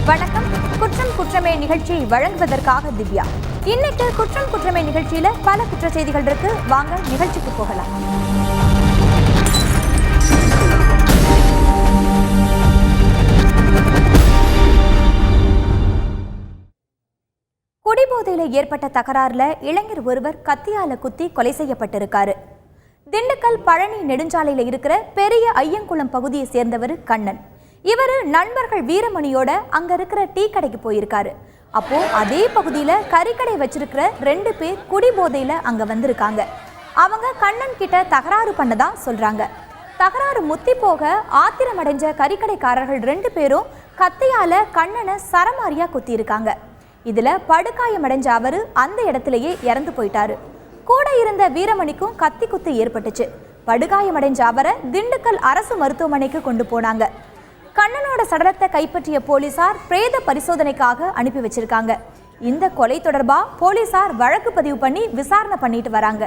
வணக்கம். குற்றம் குற்றமே நிகழ்ச்சியை வழங்குவதற்காக திவ்யா. இன்னைக்கு குற்றம் குற்றமே நிகழ்ச்சியில பல குற்ற செய்திகள் இருக்கு. வாங்க நிகழ்ச்சிக்கு போகலாம். குடிபோதையில ஏற்பட்ட தகராறுல இளைஞர் ஒருவர் கத்தியால குத்தி கொலை செய்யப்பட்டிருக்காரு. திண்டுக்கல் பழனி நெடுஞ்சாலையில இருக்கிற பெரிய ஐயங்குளம் பகுதியை சேர்ந்தவர் கண்ணன். இவர் நண்பர்கள் வீரமணியோட அங்க இருக்கிற டீ கடைக்கு போயிருக்காரு. அப்போ அதே பகுதியில கறிக்கடை வச்சிருக்கிற 2 பேர் குடிபோதையில அங்க வந்திருக்காங்க. அவங்க கண்ணன் கிட்ட தகராறு பண்ணதா சொல்றாங்க. தகராறு முத்தி போக ஆத்திரமடைஞ்ச கறிக்கடைக்காரர்கள் 2 பேரும் கத்தியால கண்ணனை சரமாரியா குத்தி இருக்காங்க. இதுல படுகாயமடைஞ்ச அவரு அந்த இடத்திலேயே இறந்து போயிட்டாரு. கூட இருந்த வீரமணிக்கும் கத்தி குத்து ஏற்பட்டுச்சு. படுகாயமடைஞ்ச அவரை திண்டுக்கல் அரசு மருத்துவமனைக்கு கொண்டு போனாங்க. கண்ணனோட சடலத்தை கைப்பற்றிய போலீசார் பிரேத பரிசோதனைக்காக அனுப்பி வச்சிருக்காங்க. இந்த கொலை தொடர்பா போலீசார் வழக்கு பதிவு பண்ணி விசாரணை பண்ணிட்டு வராங்க.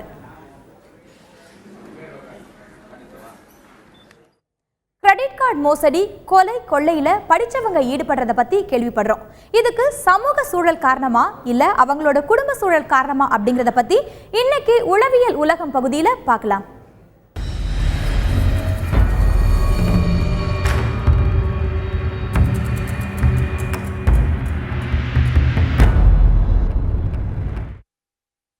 கிரெடிட் கார்டு மோசடி, கொலை, கொள்ளையில படிச்சவங்க ஈடுபடுறத பத்தி கேள்விப்படுறோம். இதுக்கு சமூக சூழல் காரணமா இல்ல அவங்களோட குடும்ப சூழல் காரணமா அப்படிங்கறத பத்தி இன்னைக்கு உளவியல் உலகம் பகுதியில பார்க்கலாம்.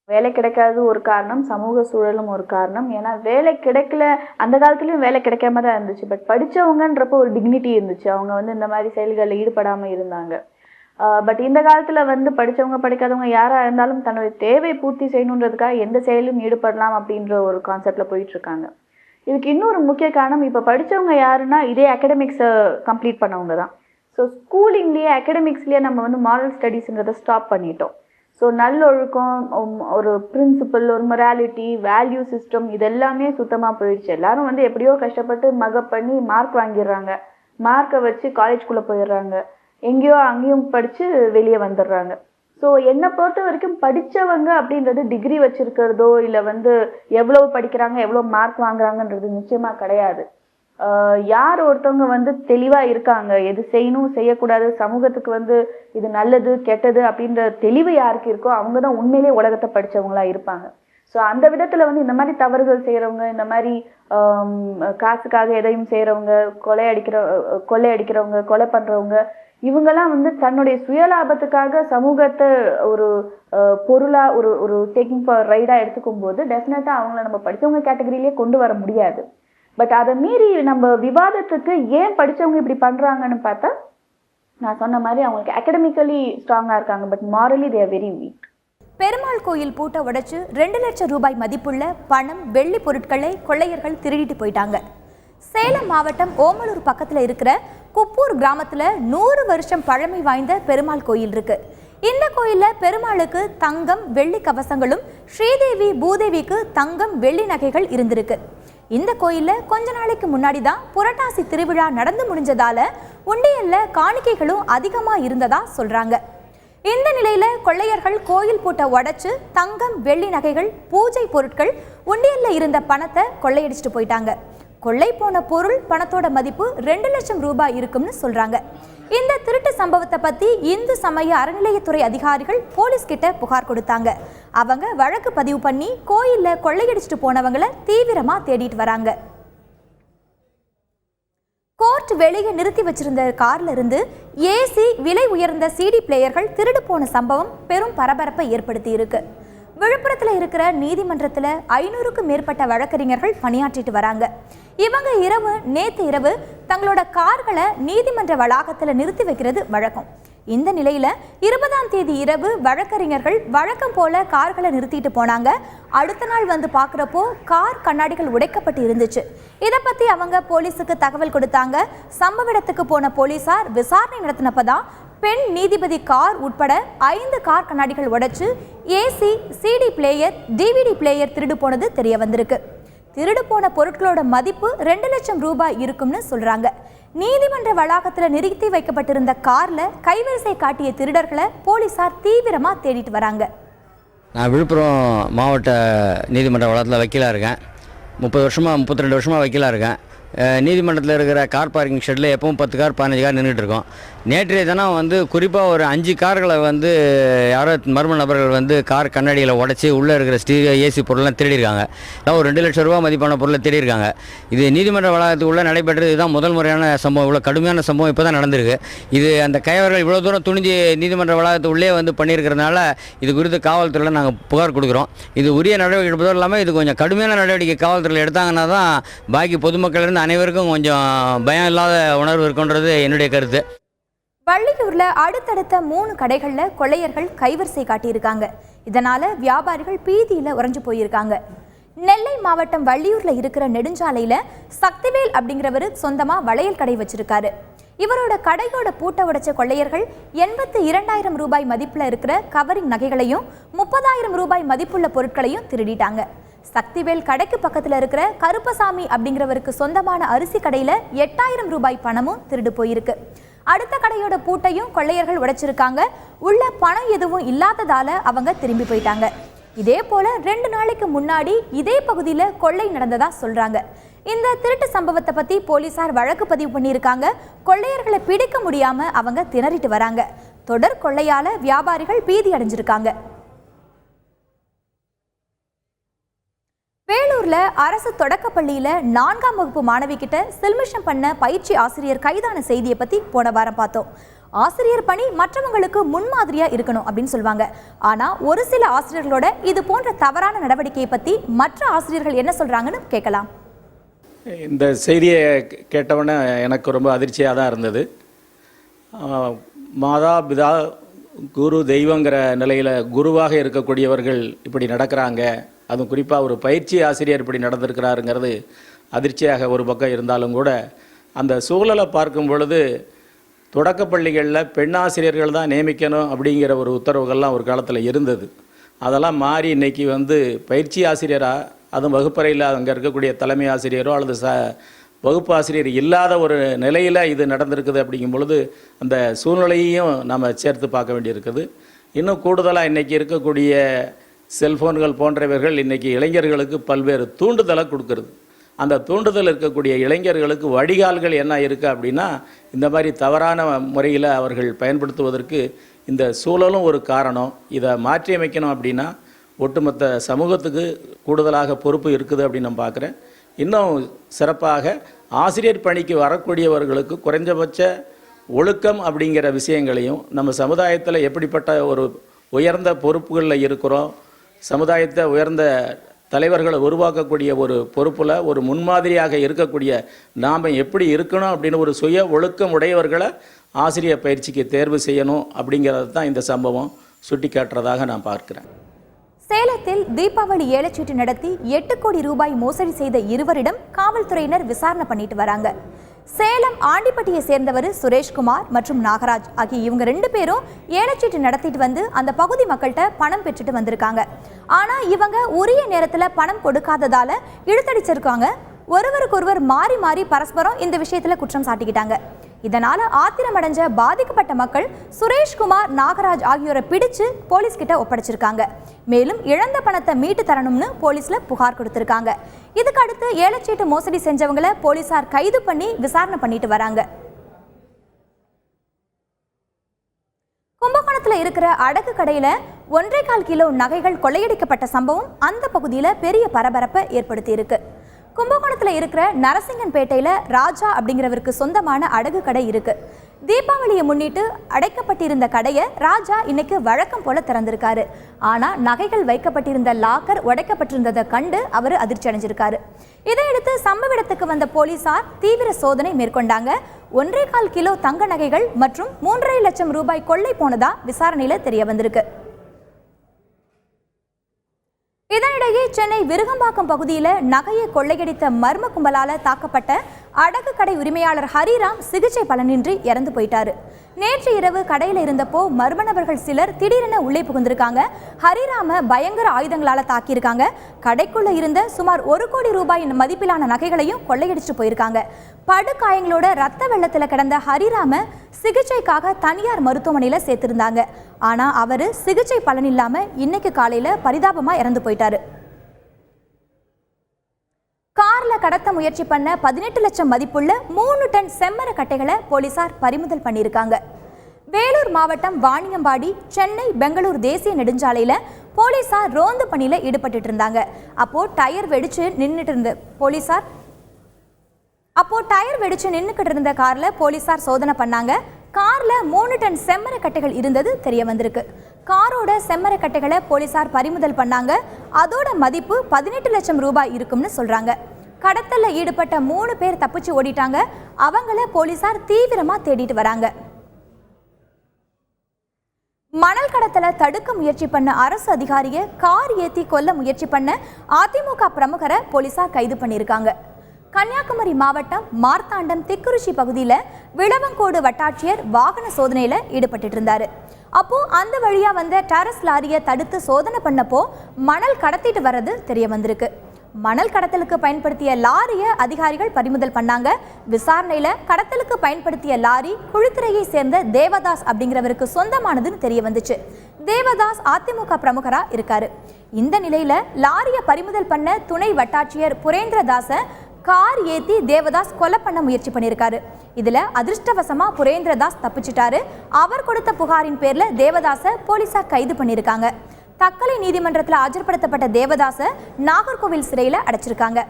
வேலை கிடைக்காதது ஒரு காரணம், சமூக சூழலும் ஒரு காரணம். ஏன்னா வேலை கிடைக்கல, அந்த காலத்துலயும் வேலை கிடைக்காம தான் இருந்துச்சு. பட் படிச்சவங்கன்றப்போ ஒரு டிக்னிட்டி இருந்துச்சு. அவங்க இந்த மாதிரி செயல்களில் ஈடுபடாம இருந்தாங்க. பட் இந்த காலத்துல படிச்சவங்க படிக்காதவங்க யாரா இருந்தாலும் தன்னுடைய தேவை பூர்த்தி செய்யணுன்றதுக்காக எந்த செயலும் ஈடுபடலாம் அப்படின்ற ஒரு கான்செப்ட்ல போயிட்டு இருக்காங்க. இதுக்கு இன்னொரு முக்கிய காரணம், இப்ப படிச்சவங்க யாருன்னா இதே அகடமிக்ஸை கம்ப்ளீட் பண்ணவங்க தான். ஸோ ஸ்கூலிங்லேயே அகடமிக்ஸ்லேயே நம்ம மாரல் ஸ்டடீஸ்ன்றதை ஸ்டாப் பண்ணிட்டோம். ஸோ நல்லொழுக்கம், ஒரு பிரின்சிபல், ஒரு மொராலிட்டி, வேல்யூ சிஸ்டம் இதெல்லாமே சுத்தமாக போயிடுச்சு. எல்லாரும் எப்படியோ கஷ்டப்பட்டு மகப் பண்ணி மார்க் வாங்கிடுறாங்க. மார்க்கை வச்சு காலேஜ்குள்ளே போயிடுறாங்க. எங்கேயோ அங்கேயும் படித்து வெளியே வந்துடுறாங்க. ஸோ என்னை பொறுத்த வரைக்கும் படித்தவங்க அப்படின்றது டிகிரி வச்சிருக்கிறதோ இல்லை எவ்வளோ படிக்கிறாங்க எவ்வளோ மார்க் வாங்குறாங்கன்றது நிச்சயமாக கிடையாது. யார் ஒருத்தவங்க தெளிவா இருக்காங்க, எது செய்யணும் செய்யக்கூடாது, சமூகத்துக்கு இது நல்லது கெட்டது அப்படின்ற தெளிவு யாருக்கு இருக்கோ அவங்க தான் உண்மையிலேயே உலகத்தை படிச்சவங்களா இருப்பாங்க. ஸோ அந்த விதத்துல இந்த மாதிரி தவறுகள் செய்யறவங்க, இந்த மாதிரி காசுக்காக எதையும் செய்யறவங்க, கொள்ளை அடிக்கிறவங்க, கொலை பண்றவங்க, இவங்கெல்லாம் தன்னுடைய சுயலாபத்துக்காக சமூகத்தை ஒரு பொருளா ஒரு டேக்கிங் ஃபார் ரைடா எடுத்துக்கும் போது டெஃபினட்டா அவங்கள நம்ம படிச்சவங்க கேட்டகரியிலேயே கொண்டு வர முடியாது. பட் அதை மீறி நம்ம விவாதத்துக்கு ஏன் படிச்சவங்க இப்படி பண்றாங்கன்னு பார்த்தா, நான் சொன்ன மாதிரி அவங்களுக்கு அகடமிக்கலி ஸ்ட்ராங்கா இருக்காங்க, but morally they are very weak. Perumal கோயில் பூட்டை உடைச்சு 2 லட்சம் ரூபாய் மதிப்புள்ள பணம், வெள்ளி பொருட்களை கொள்ளையர்கள் திருடிட்டு போயிட்டாங்க. சேலம் மாவட்டம் ஓமலூர் பக்கத்துல இருக்கிற குப்பூர் கிராமத்துல 100 வருஷம் பழமை வாய்ந்த பெருமாள் கோயில் இருக்கு. இந்த கோயில்ல பெருமாளுக்கு தங்கம், வெள்ளி கவசங்களும், ஸ்ரீதேவி பூதேவிக்கு தங்கம், வெள்ளி நகைகள் இருந்திருக்கு. இந்த கோயில்ல கொஞ்ச நாளைக்கு முன்னாடி தான் புரட்டாசி திருவிழா நடந்து முடிஞ்சதால உண்டியல்ல காணிக்கைகளும் அதிகமா இருந்ததா சொல்றாங்க. இந்த நிலையில கொள்ளையர்கள் கோயில் பூட்டை உடைச்சு தங்கம், வெள்ளி நகைகள், பூஜை பொருட்கள், உண்டியல்ல இருந்த பணத்தை கொள்ளையடிச்சிட்டு போயிட்டாங்க. கொள்ளை போன பொருள் பணத்தோட மதிப்பு 2 லட்சம் ரூபாய் இருக்கும்னு சொல்றாங்க. இந்த திருட்டு சம்பவத்தை பத்தி இந்து சமய அறநிலையத்துறை அதிகாரிகள் போலீஸ் கிட்ட புகார் கொடுத்தாங்க. அவங்க வழக்கு பதிவு பண்ணி கோயில்ல கொள்ளையடிச்சிட்டு போனவங்களை தீவிரமா தேடிட்டு வராங்க. கோர்ட் வெளியே நிறுத்தி வச்சிருந்த கார்ல இருந்து ஏசி, விலை உயர்ந்த சிடி பிளேயர்கள் திருடு போன சம்பவம் பெரும் பரபரப்பை ஏற்படுத்தி இருக்கு. விழுப்புரத்தில் இருக்கிற நீதிமன்றத்தில் 500க்கும் மேற்பட்ட வழக்கறிஞர்கள் பணியாற்றிட்டு வராங்க. இவங்க நேற்று இரவு தங்களோட கார்களை நீதிமன்ற வளாகத்தில் நிறுத்தி வைக்கிறது வழக்கம். இந்த நிலையில 20ஆம் தேதி இரவு வழக்கறிஞர்கள் வழக்கம் போல கார்களை நிறுத்திட்டு போனாங்க. அடுத்த நாள் பார்க்குறப்போ கார் கண்ணாடிகள் உடைக்கப்பட்டு இருந்துச்சு. இதை பத்தி அவங்க போலீஸுக்கு தகவல் கொடுத்தாங்க. சம்பவ இடத்துக்கு போன போலீசார் விசாரணை நடத்தினப்பதான் பெண் நீதிபதி கார் உட்பட 5 கார் கண்ணாடிகள் உடைச்சு AC, CD player, DVD player திருடு போனது தெரிய வந்திருக்கு. திருடு போன பொருட்களோட மதிப்பு 2 லட்சம் ரூபாய் இருக்கும்னு சொல்றாங்க. நீதிமன்ற வளாகத்தில் நிறுத்தி வைக்கப்பட்டிருந்த கார்ல கைவரிசை காட்டிய திருடர்களை போலீசார் தீவிரமா தேடிட்டு வராங்க. நான் விழுப்புரம் மாவட்ட நீதிமன்ற வளாகத்தில் வக்கீலாக இருக்கேன். 32 வருஷமாக வக்கீலாக இருக்கேன். நீதிமன்றத்தில் இருக்கிற கார் பார்க்கிங் ஷெட்டில் எப்பவும் 10 கார் 15 கார் நின்றுட்டு இருக்கோம். நேற்றைய தினம் வந்து குறிப்பாக ஒரு 5 கார்களை வந்து யாரோ மர்ம நபர்கள் வந்து கார் கண்ணாடியில் உடச்சி உள்ளே இருக்கிற ஸ்டீரியோ ஏசி பொருள்லாம் திருடியிருக்காங்க. ஒரு 2 லட்சம் ரூபா மதிப்பான பொருளை திருடியிருக்காங்க. இது நீதிமன்ற வளாகத்துக்குள்ளே நடைபெற்றது. இதுதான் முதல் முறையான சம்பவம். இவ்வளோ கடுமையான சம்பவம் இப்போ தான் நடந்திருக்கு. இது அந்த கைவர்கள் இவ்வளோ தூரம் துணிஞ்சு நீதிமன்ற வளாகத்துக்குள்ளே வந்து பண்ணியிருக்கிறதுனால இது குறித்து காவல்துறையில் நாங்கள் புகார் கொடுக்குறோம். இது உரிய நடவடிக்கை எடுப்பதும் இல்லாமல் இது கொஞ்சம் கடுமையான நடவடிக்கை காவல்துறையில் எடுத்தாங்கன்னா தான் பாக்கி பொதுமக்களிலிருந்து அனைவருக்கும் கொஞ்சம் பயம் இல்லாத உணர்வு இருக்குன்றது என்னுடைய கருத்து. வள்ளியூர்ல அடுத்தடுத்த 3 கடைகள்ல கொள்ளையர்கள் கைவரிசை காட்டியிருக்காங்க. இதனால வியாபாரிகள் பீதியில உறைஞ்சு போயிருக்காங்க. நெல்லை மாவட்டம் வள்ளியூர்ல இருக்கிற நெடுஞ்சாலையில சக்திவேல் அப்படிங்கிறவரு சொந்தமா வளையல் கடை வச்சிருக்காரு. இவரோட கடையோட பூட்டை உடைச்ச கொள்ளையர்கள் 82,000 ரூபாய் மதிப்புல இருக்கிற கவரிங் நகைகளையும் 30,000 ரூபாய் மதிப்புள்ள பொருட்களையும் திருடிட்டாங்க. சக்திவேல் கடைக்கு பக்கத்துல இருக்கிற கருப்பசாமி அப்படிங்கிறவருக்கு சொந்தமான அரிசி கடையில 8,000 ரூபாய் பணமும் திருடு போயிருக்கு. அடுத்த கடையோட பூட்டையும் கொள்ளையர்கள் உடைச்சிருக்காங்க. உள்ள பணம் எதுவும் இல்லாததால அவங்க திரும்பி போயிட்டாங்க. இதே போல 2 நாளைக்கு முன்னாடி இதே பகுதியில கொள்ளை நடந்ததா சொல்றாங்க. இந்த திருட்டு சம்பவத்தை பத்தி போலீசார் வழக்கு பதிவு பண்ணியிருக்காங்க. கொள்ளையர்களை பிடிக்க முடியாம அவங்க திணறிட்டு வராங்க. தொடர் கொள்ளையால வியாபாரிகள் பீதி அடைஞ்சிருக்காங்க. வேலூர்ல அரசு தொடக்கப்பள்ளியில 4ஆம் வகுப்பு மாணவி கிட்ட சில்மிஷம் பண்ண பயிற்சி ஆசிரியர் கைதான செய்தியை பத்தி போன வாரம் பார்த்தோம். ஆசிரியர் பணி மற்றவங்களுக்கு முன்மாதிரியா இருக்கணும் அப்படின்னு சொல்லுவாங்க. ஆனா ஒரு சில ஆசிரியர்களோட இது போன்ற தவறான நடவடிக்கையை பத்தி மற்ற ஆசிரியர்கள் என்ன சொல்றாங்கன்னு கேட்கலாம். இந்த செய்தியை கேட்டவுடனே எனக்கு ரொம்ப அதிர்ச்சியாக தான் இருந்தது. மாதா பிதா குரு தெய்வங்கிற நிலையில் குருவாக இருக்கக்கூடியவர்கள் இப்படி நடக்கிறாங்க, அதுவும் குறிப்பாக ஒரு பயிற்சி ஆசிரியர் இப்படி நடந்திருக்கிறாருங்கிறது அதிர்ச்சியாக ஒரு பக்கம் இருந்தாலும் கூட, அந்த சூழலை பார்க்கும் பொழுது தொடக்கப்பள்ளிகளில் பெண் ஆசிரியர்கள் தான் நியமிக்கணும் அப்படிங்கிற ஒரு உத்தரவுகள்லாம் ஒரு காலத்தில் இருந்தது. அதெல்லாம் மாறி இன்றைக்கி வந்து பயிற்சி ஆசிரியராக, அதுவும் வகுப்பறையில் அங்கே இருக்கக்கூடிய தலைமை ஆசிரியரோ அல்லது வகுப்பு ஆசிரியர் இல்லாத ஒரு நிலையில் இது நடந்திருக்குது. அப்படிங்கும் பொழுது அந்த சூழ்நிலையையும் நம்ம சேர்த்து பார்க்க வேண்டியிருக்குது. இன்னும் கூடுதலாக இன்றைக்கி இருக்கக்கூடிய செல்ஃபோன்கள் போன்றவர்கள் இன்றைக்கி இளைஞர்களுக்கு பல்வேறு தூண்டுதலை கொடுக்கறது. அந்த தூண்டுதல் இருக்கக்கூடிய இளைஞர்களுக்கு வடிகால்கள் என்ன இருக்குது அப்படின்னா, இந்த மாதிரி தவறான முறையில் அவர்கள் பயன்படுத்துவதற்கு இந்த சூழலும் ஒரு காரணம். இதை மாற்றியமைக்கணும் அப்படின்னா ஒட்டுமொத்த சமூகத்துக்கு கூடுதலாக பொறுப்பு இருக்குது அப்படின்னு நான் பார்க்குறேன். இன்னும் சிறப்பாக ஆசிரியர் பணிக்கு வரக்கூடியவர்களுக்கு குறைஞ்சபட்ச ஒழுக்கம் அப்படிங்கிற விஷயங்களையும், நம்ம சமுதாயத்தில் எப்படிப்பட்ட ஒரு உயர்ந்த பொறுப்புகளில் இருக்கிறோம், சமுதாயத்தை உயர்ந்த தலைவர்களை உருவாக்கக்கூடிய ஒரு பொறுப்பில் ஒரு முன்மாதிரியாக இருக்கக்கூடிய நாம் எப்படி இருக்கணும் அப்படின்னு ஒரு சுய ஒழுக்கம் உடையவர்களை ஆசிரியர் பயிற்சிக்கு தேர்வு செய்யணும் அப்படிங்கிறது தான் இந்த சம்பவம் சுட்டி காட்டுறதாக நான் பார்க்கிறேன். சேலத்தில் தீபாவளி ஏலச்சீட்டு நடத்தி 8 கோடி ரூபாய் மோசடி செய்த இருவரிடம் காவல்துறையினர் விசாரணை பண்ணிட்டு வராங்க. சேலம் ஆண்டிப்பட்டியை சேர்ந்தவர் சுரேஷ்குமார் மற்றும் நாகராஜ் ஆகிய இவங்க 2 பேரும் ஏலச்சீட்டு நடத்திட்டு வந்து அந்த பகுதி மக்கள்கிட்ட பணம் பெற்றுட்டு வந்திருக்காங்க. ஆனா இவங்க உரிய நேரத்துல பணம் கொடுக்காததால இழுத்தடிச்சிருக்காங்க. ஒருவருக்கொருவர் மாறி மாறி பரஸ்பரம் இந்த விஷயத்துல குற்றம் சாட்டிக்கிட்டாங்க. இதனால ஆத்திரமடைஞ்ச பாதிக்கப்பட்ட மக்கள் சுரேஷ்குமார், நாகராஜ் ஆகியோரை பிடிச்சு போலீஸ் கிட்ட ஒப்படைச்சிருக்காங்க. மேலும் இழந்த பணத்தை மீட்டு தரணும்னு போலீஸ்ல புகார் கொடுத்திருக்காங்க. இதுக்கு அடுத்து ஏலச்சீட்டு மோசடி செஞ்சவங்களை போலீசார் கைது பண்ணி விசாரணை பண்ணிட்டு வராங்க. கும்பகோணத்துல இருக்கிற அடகு கடையில 1.25 கிலோ நகைகள் கொள்ளையடிக்கப்பட்ட சம்பவம் அந்த பகுதியில பெரிய பரபரப்பை ஏற்படுத்தி இருக்கு. கும்பகோணத்தில் இருக்கிற நரசிங்கன்பேட்டையில் ராஜா அப்படிங்கிறவருக்கு சொந்தமான அடகு கடை இருக்கு. தீபாவளியை முன்னிட்டு அடைக்கப்பட்டிருந்த கடையை ராஜா இன்னைக்கு வழக்கம் போல திறந்திருக்காரு. ஆனா நகைகள் வைக்கப்பட்டிருந்த லாக்கர் உடைக்கப்பட்டிருந்ததை கண்டு அவர் அதிர்ச்சி அடைஞ்சிருக்காரு. இதையடுத்து சம்பவ இடத்துக்கு வந்த போலீசார் தீவிர சோதனை மேற்கொண்டாங்க. 1.25 கிலோ தங்க நகைகள் மற்றும் 3.5 லட்சம் ரூபாய் கொள்ளை போனதா விசாரணையில தெரிய வந்திருக்கு. இதனிடையே சென்னை விருகம்பாக்கம் பகுதியில் நகையை கொள்ளையடித்த மர்ம கும்பலால தாக்கப்பட்ட அடகு கடை உரிமையாளர் ஹரிராம் சிகிச்சை பலனின்றி இறந்து போயிட்டாரு. நேற்று இரவு கடையில் இருந்தப்போ மர்ம நபர்கள் சிலர் திடீரென உள்ளே புகுந்திருக்காங்க. ஹரிராம பயங்கர ஆயுதங்களால தாக்கியிருக்காங்க. கடைக்குள்ள இருந்த சுமார் 1 கோடி ரூபாய் மதிப்பிலான நகைகளையும் கொள்ளையடிச்சு போயிருக்காங்க. படுகாயங்களோட ரத்த வெள்ளத்தில் கிடந்த ஹரிராம சிகிச்சைக்காக தனியார் மருத்துவமனையில சேர்த்திருந்தாங்க. ஆனா அவரு சிகிச்சை பலன் இல்லாம இன்னைக்கு காலையில பரிதாபமா இறந்து போயிட்டாரு. கார்ல கடத்த முயற்சி பண்ண 18 லட்சம் மதிப்புள்ள 3 டன் செம்மர கட்டைகளை போலீசார் பறிமுதல் பண்ணியிருக்காங்க. வேலூர் மாவட்டம் வாணியம்பாடி சென்னை பெங்களூர் தேசிய நெடுஞ்சாலையில போலீசார் ரோந்து பணியில ஈடுபட்டு இருந்தாங்க. அப்போ டயர் வெடிச்சு நின்றுக்கிட்டு இருந்த கார்ல போலீசார் சோதனை பண்ணாங்க. கார்ல 3 டன் செம்மர கட்டைகள் இருந்தது தெரிய வந்திருக்கு. காரோட செம்மர கட்டைகளை போலீசார் பறிமுதல் பண்ணாங்க. அதோட மதிப்பு 18 லட்சம் ரூபாய் இருக்கும்னு சொல்றாங்க. கடத்தல்ல ஈடுபட்ட 3 பேர் தப்பிச்சு ஓடிட்டாங்க. அவங்கள போலீசார் தீவிரமா தேடிட்டு வராங்க. மணல் கடத்தலை தடுக்க முயற்சி பண்ண அரசு அதிகாரியை கார் ஏத்தி கொல்ல முயற்சி பண்ண அதிமுக பிரமுகரை போலீசார் கைது பண்ணியிருக்காங்க. கன்னியாகுமரி மாவட்டம் மார்த்தாண்டம் திக்குறிச்சி பகுதியில் விளவங்கோடு வட்டாட்சியர் வாகன சோதனையில் ஈடுபட்டு இருந்தாரு. அப்போ அந்த வழியா வந்த டாரஸ் லாரியை தடுத்து சோதனை பண்ணப்போ மணல் கடத்திட்டு வர்றது தெரிய வந்திருக்கு. மணல் கடத்தலுக்கு பயன்படுத்திய லாரியை அதிகாரிகள் பறிமுதல் பண்ணாங்க. விசாரணையில கடத்தலுக்கு பயன்படுத்திய லாரி குழித்துறையை சேர்ந்த தேவதாஸ் அப்படிங்கிறவருக்கு சொந்தமானதுன்னு தெரிய வந்துச்சு. தேவதாஸ் அதிமுக பிரமுகரா இருக்காரு. இந்த நிலையில லாரியை பறிமுதல் பண்ண துணை வட்டாட்சியர் புரேந்திரதாச கார் ஏத்தி தேவதாஸ் கொலை பண்ண முயற்சி பண்ணியிருக்காரு. இதுல அதிர்ஷ்டவசமா புரேந்திரதாஸ் தப்பிச்சிட்டாரு. அவர் கொடுத்த புகாரின் பேர்ல தேவதாச போலீசார் கைது பண்ணியிருக்காங்க. தக்கலை நீதிமன்றத்தில் ஆஜர்படுத்தப்பட்ட தேவதாச நாகர்கோவில் சிறையில் அடைச்சிருக்காங்க.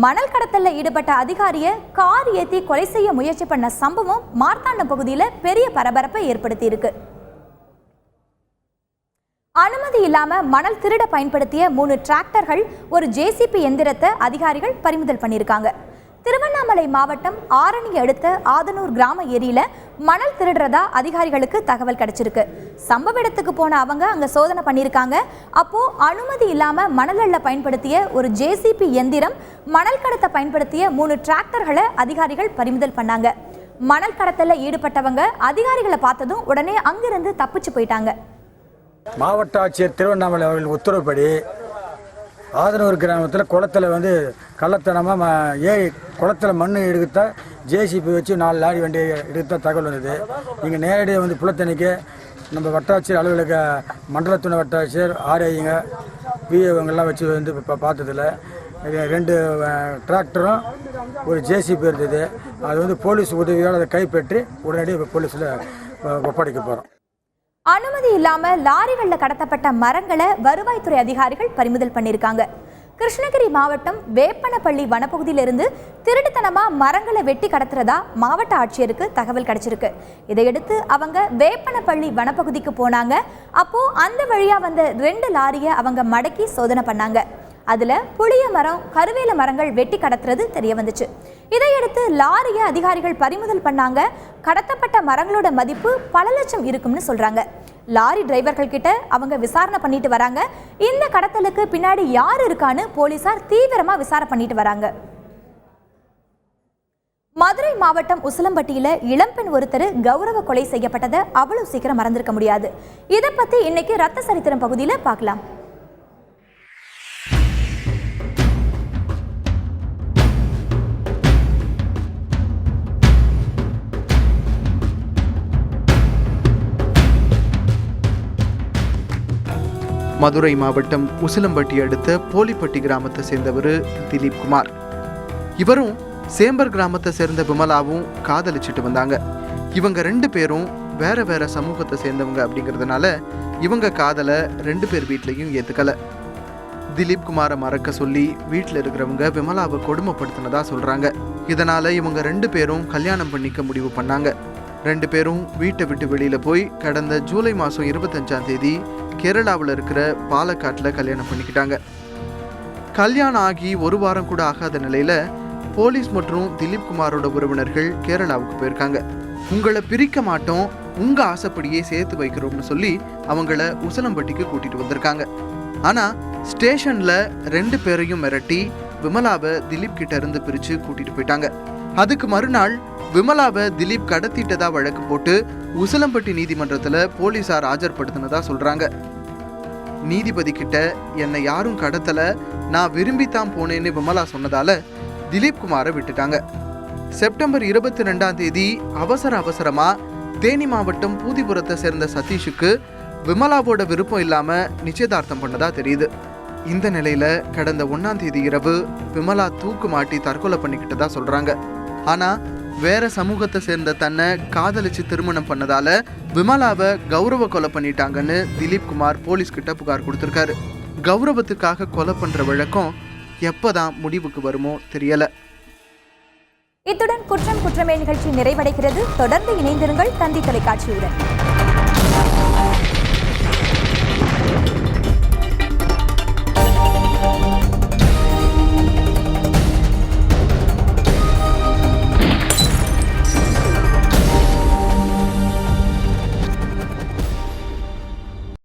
மணல் கடத்தல்ல ஈடுபட்ட அதிகாரியை கார் ஏத்தி கொலை செய்ய முயற்சி பண்ண சம்பவம் மார்த்தாண்டம் பகுதியில் பெரிய பரபரப்பை ஏற்படுத்தி இருக்கு. அனுமதி இல்லாம மணல் திருட பயன்படுத்திய 3 டிராக்டர்கள், ஒரு ஜேசிபி எந்திரத்தை அதிகாரிகள் பறிமுதல் பண்ணியிருக்காங்க. திருவண்ணாமலை மாவட்டம் ஆரணி அடுத்த ஆதனூர் கிராம ஏரியில மணல் திருடுறதா அதிகாரிகளுக்கு தகவல் கிடைச்சிருக்கு. சம்பவ இடத்துக்கு போன அவங்க அங்க சோதனை பண்ணியிருக்காங்க. அப்போ அனுமதி இல்லாம மணல் அள்ள பயன்படுத்திய ஒரு ஜேசிபி எந்திரம், மணல் கடத்த பயன்படுத்திய 3 டிராக்டர்களை அதிகாரிகள் பறிமுதல் பண்ணாங்க. மணல் கடத்தல ஈடுபட்டவங்க அதிகாரிகளை பார்த்ததும் உடனே அங்கிருந்து தப்பிச்சு போயிட்டாங்க. மாவட்ட ஆட்சியர் திருவண்ணாமலை அவர்கள் உத்தரவுப்படி ஆதனூர் கிராமத்தில் குளத்தில் கள்ளத்தனமாக குளத்தில் மண் எடுத்த ஜேசிபி வச்சு 4 லாரி வண்டி எடுத்த தகவல் வந்தது. இங்கே நேரடியாக புலத்தணிக்கு நம்ம வட்டாட்சியர் அலுவலக மண்டல துணை வட்டாட்சியர் ஆர்ஐங்க பிஏவங்கெல்லாம் வச்சு இப்போ பார்த்ததில் 2 டிராக்டரும் ஒரு ஜேசிபி இருந்தது. அது போலீஸ் உதவியால் அதை கைப்பற்றி உடனடியாக போலீஸில் ஒப்படைக்க போகிறோம். அனுமதி இல்லாம லாரிகள்ல கடத்தப்பட்ட மரங்களை வருவாய்த்துறை அதிகாரிகள் பறிமுதல் பண்ணியிருக்காங்க. கிருஷ்ணகிரி மாவட்டம் வேப்பனப்பள்ளி வனப்பகுதியிலிருந்து திருட்டுத்தனமா மரங்களை வெட்டி கடத்துறதா மாவட்ட ஆட்சியருக்கு தகவல் கிடைச்சிருக்கு. இதையடுத்து அவங்க வேப்பனப்பள்ளி வனப்பகுதிக்கு போனாங்க. அப்போ அந்த வழியா வந்த 2 லாரியை அவங்க மடக்கி சோதனை பண்ணாங்க. அதுல புளிய மரம், கருவேல மரங்கள் வெட்டி கடத்துறது தெரிய வந்துச்சு. இதையடுத்து லாரியை அதிகாரிகள் பறிமுதல் பண்ணாங்க. கடத்தப்பட்ட மரங்களோட மதிப்பு பல லட்சம் இருக்கும்னு சொல்றாங்க. லாரி டிரைவர்கள் கிட்ட அவங்க விசாரணை பண்ணிட்டு வராங்க. இந்த கடத்தலுக்கு பின்னாடி யார் இருக்கான்னு போலீசார் தீவிரமா விசாரணை பண்ணிட்டு வராங்க. மதுரை மாவட்டம் உசிலம்பட்டியில இளம்பெண் ஒருத்தர் கௌரவ கொலை செய்யப்பட்டதை அவ்வளவு சீக்கிரம் மறந்திருக்க முடியாது. இதை பத்தி இன்னைக்கு ரத்த சரித்திரம் பகுதியில பார்க்கலாம். மதுரை மாவட்டம் உசிலம்பட்டி அடுத்த போலிப்பட்டி கிராமத்தை சேர்ந்தவர் திலீப் குமார். இவரும் சேம்பர் கிராமத்தை சேர்ந்த விமலாவும் காதலிச்சுட்டு வந்தாங்க. இவங்க 2 பேரும் வேற வேற சமூகத்தை சேர்ந்தவங்க அப்படிங்கிறதுனால இவங்க காதலை 2 பேர் வீட்லையும் ஏத்துக்கல. திலீப் குமாரை மறக்க சொல்லி வீட்டில் இருக்கிறவங்க விமலாவை கொடுமைப்படுத்தினதா சொல்றாங்க. இதனால இவங்க 2 பேரும் கல்யாணம் பண்ணிக்க முடிவு பண்ணாங்க. 2 பேரும் வீட்டை விட்டு வெளியில போய் கடந்த ஜூலை மாதம் 25ஆம் தேதி கேரளாவில் இருக்கிற பாலக்காட்டில் கல்யாணம் பண்ணிக்கிட்டாங்க. கல்யாணம் ஆகி 1 வாரம் கூட ஆகாத நிலையில போலீஸ் மற்றும் திலீப் குமாரோட உறவினர்கள் கேரளாவுக்கு போயிருக்காங்க. உங்களை பிரிக்க மாட்டோம், உங்க ஆசைப்படியே சேர்த்து வைக்கிறோம்னு சொல்லி அவங்கள உசிலம்பட்டிக்கு கூட்டிட்டு வந்திருக்காங்க. ஆனா ஸ்டேஷன்ல 2 பேரையும் மிரட்டி விமலாவை திலீப் கிட்ட இருந்து பிரிச்சு கூட்டிட்டு போயிட்டாங்க. அதுக்கு மறுநாள் விமலாவை திலீப் கடத்திட்டதா வழக்கு போட்டு உசிலம்பட்டி நீதிமன்றத்துல போலீசார் ஆஜர்படுத்தினதா சொல்றாங்க. நீதிபதி கிட்ட என்னை யாரும் கடத்தல, நான் விரும்பித்தான் போனேன்னு விமலா சொன்னதால திலீப் குமாரை விட்டுட்டாங்க. செப்டம்பர் 22ஆம் தேதி அவசரமா தேனி மாவட்டம் பூதிபுரத்தை சேர்ந்த சதீஷுக்கு விமலாவோட விருப்பம் இல்லாம நிச்சயதார்த்தம் பண்ணதா தெரியுது. இந்த நிலையில கடந்த 1ஆம் தேதி இரவு விமலா தூக்கு மாட்டி தற்கொலை பண்ணிக்கிட்டதா சொல்றாங்க. ஆனா வேற சமூகத்தை சேர்ந்த தன்னை காதலிச்சு திருமணம் பண்ணதால விமலாவை கௌரவ கொலை பண்ணிட்டாங்கன்னு திலீப் குமார் போலீஸ் கிட்ட புகார் கொடுத்திருக்காரு. கௌரவத்துக்காக கொலை பண்ற வழக்கம் எப்பதான் முடிவுக்கு வருமோ தெரியல. இத்துடன் குற்றம் குற்றமே நிகழ்ச்சி நிறைவடைகிறது. தொடர்ந்து இணைந்திருங்கள் தந்தி தொலைக்காட்சியுடன்.